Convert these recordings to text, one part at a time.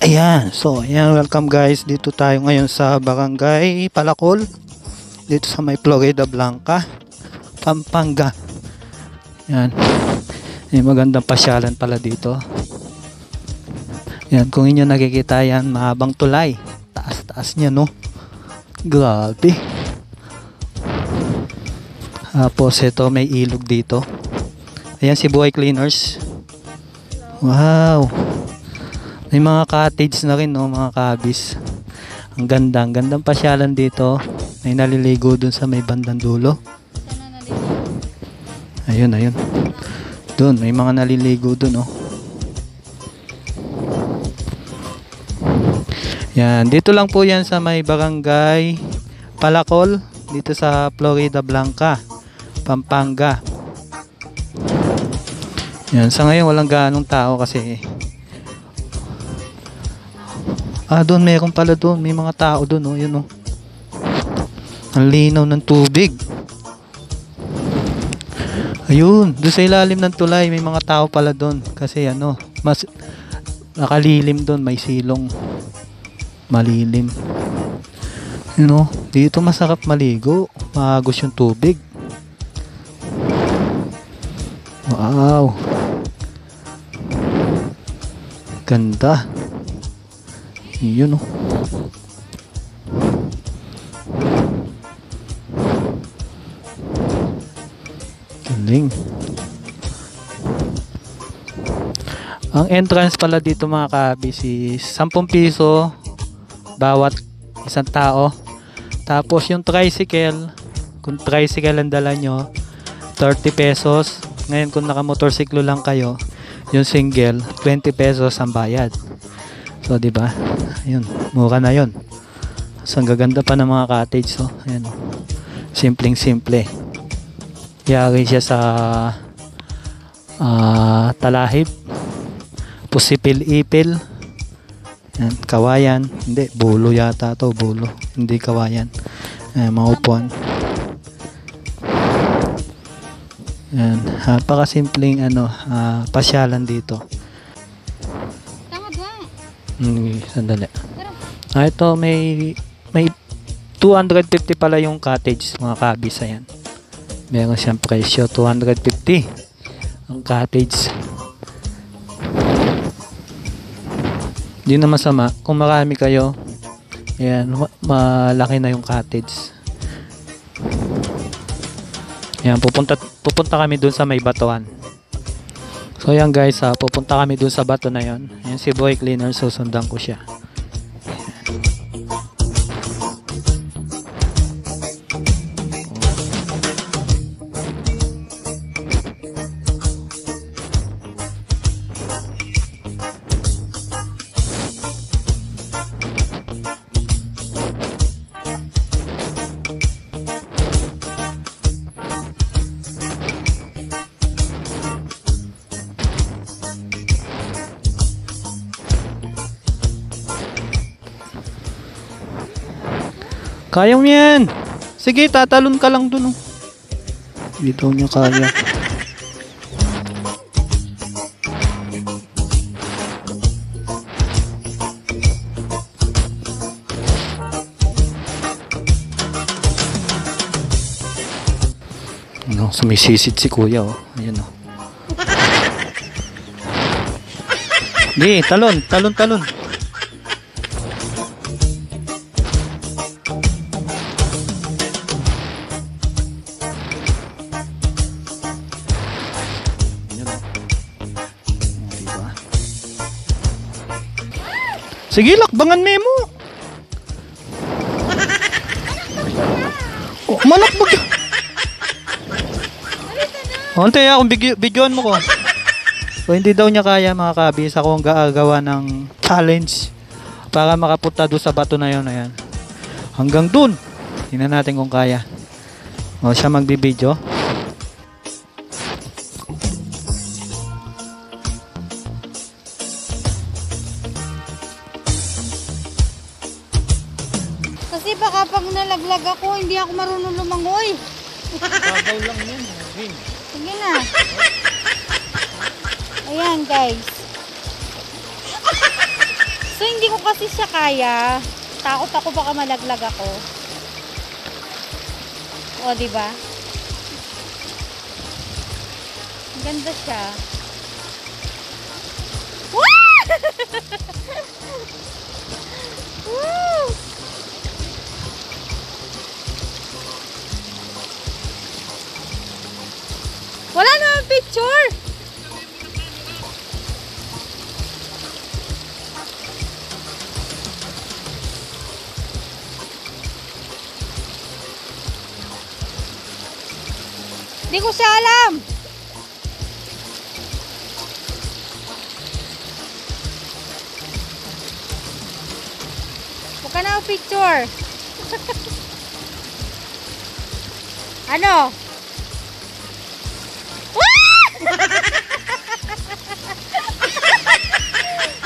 Ayan, so ayan, welcome guys. Dito tayo ngayon sa Barangay Palacol. Dito sa may Florida Blanca, Pampanga. Ayan. May magandang pasyalan pala dito. Ayan, kung inyo nakikita yan, mahabang tulay. Taas-taas niya, no? Grabe. Tapos ito, may ilog dito. Ayan si Buhay Cleaners. Wow. May mga cottage na rin, no, mga kabis. Ang gandang pasyalan dito. May naliligo dun sa may bandang dulo. Ayun. Dun, may mga naliligo dun, oh. Yan, dito lang po yan sa may Barangay Palacol, dito sa Florida Blanca, Pampanga. Yan, sa ngayon walang gaanong tao kasi doon meron pala doon, may mga tao doon, oh, yun, oh. Ang linaw ng tubig. Ayun, doon sa ilalim ng tulay may mga tao pala doon kasi ano, mas nakalilim doon, may silong malilim. You know, dito masarap maligo, maagos yung tubig. Wow. Ganda. Yun, oh. Galing. Ang entrance pala dito mga kabis is 10 piso bawat isang tao. Tapos yung tricycle, kung tricycle ang dala nyo, 30 pesos. Ngayon kung nakamotorsiklo lang kayo, yung single, 20 pesos ang bayad. So, di ba? Ayun, mura na 'yon. So, ang gaganda pa ng mga cottage, so. Ayun. Simpleng-simple. Yari siya sa Talahib, Pusipil-ipil. Yan, kawayan. Hindi, bulo yata to, bulo. Hindi kawayan. Maupuan. Yan, napakasimpleng pasyalan dito. Sandali. Ito may 250 pala yung cottage mga kabis. Ayan. Meron siyang presyo 250 ang cottage. Hindi na masama kung marami kayo. Ayan, malaki na yung cottage. Ayan, pupunta kami dun sa may batuan. So yan guys, pupunta kami dun sa bato na yon. Yan si Boy Cleaner, susundan ko siya. Kaya mo yan. Sige, tatalon ka lang dun, oh. Dito niya kaya. Ano, sumisisid si kuya, oh. Ayan, oh. Di, talon. Sige, lakbangan mo. Oh, malakbag. Onte, akong bidyoan mo ko. So, hindi daw niya kaya mga kabis. Ako ang gagawa ng challenge para makapunta doon sa bato na yun. Ayan. Hanggang doon. Tingnan natin kung kaya. O, siya magbibidyo. Kasi baka pag nalaglag ako, hindi ako marunong lumangoy. Babaw lang yun. Sige na. Ayan guys. So yung kasi siya kaya. Takot ako baka malaglag ako. O, diba? Ganda siya. Woo! Woo! Wala naman picture! Hindi ko siya alam. Huwag ka na picture. Ano?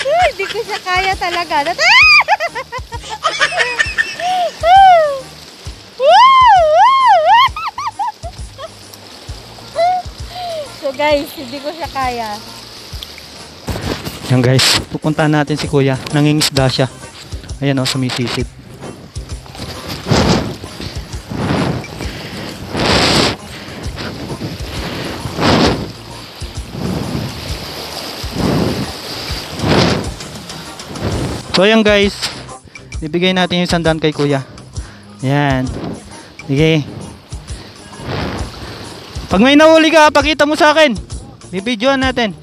Hindi ko siya kaya talaga. So guys, hindi ko siya kaya. Yan guys, pupuntahan natin si kuya. Nangingisda siya. Ayan o, sumisisid. So ayan guys, ibigay natin yung sandan kay kuya. Ayan. Sige. Pag may nahuli ka, pakita mo sa akin. Bibidyoan natin.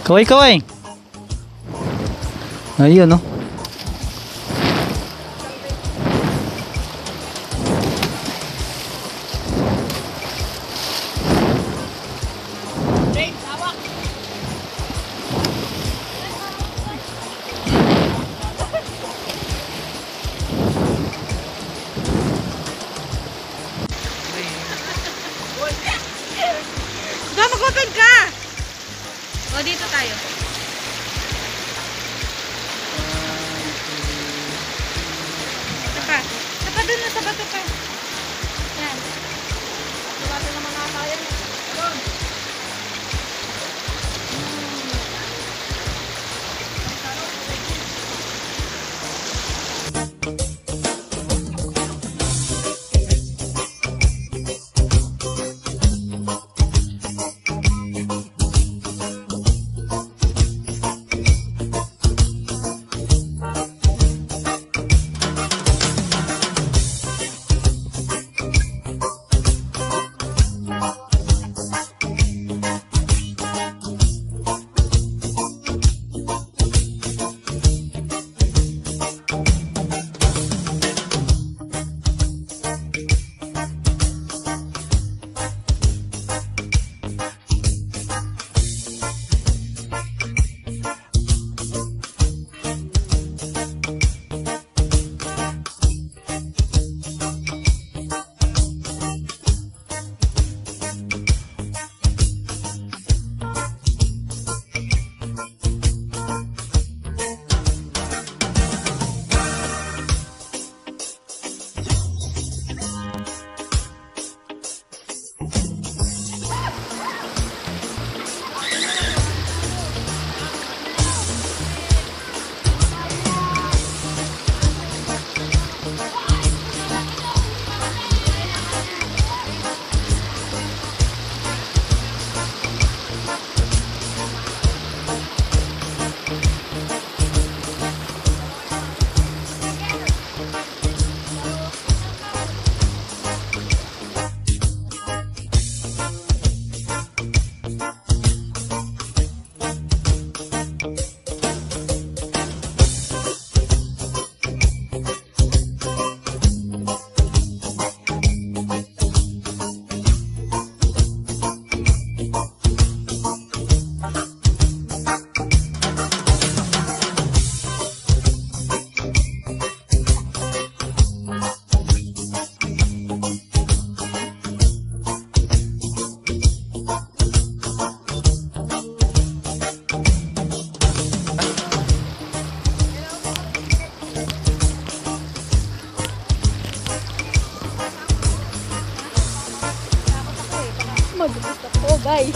Kaway kaway. Ayun no. Go, mag-open ka! O, dito tayo. Sapa. Sapa dun na, sapa. Yan. Sapa dun na mga kaya. Doon. Guys,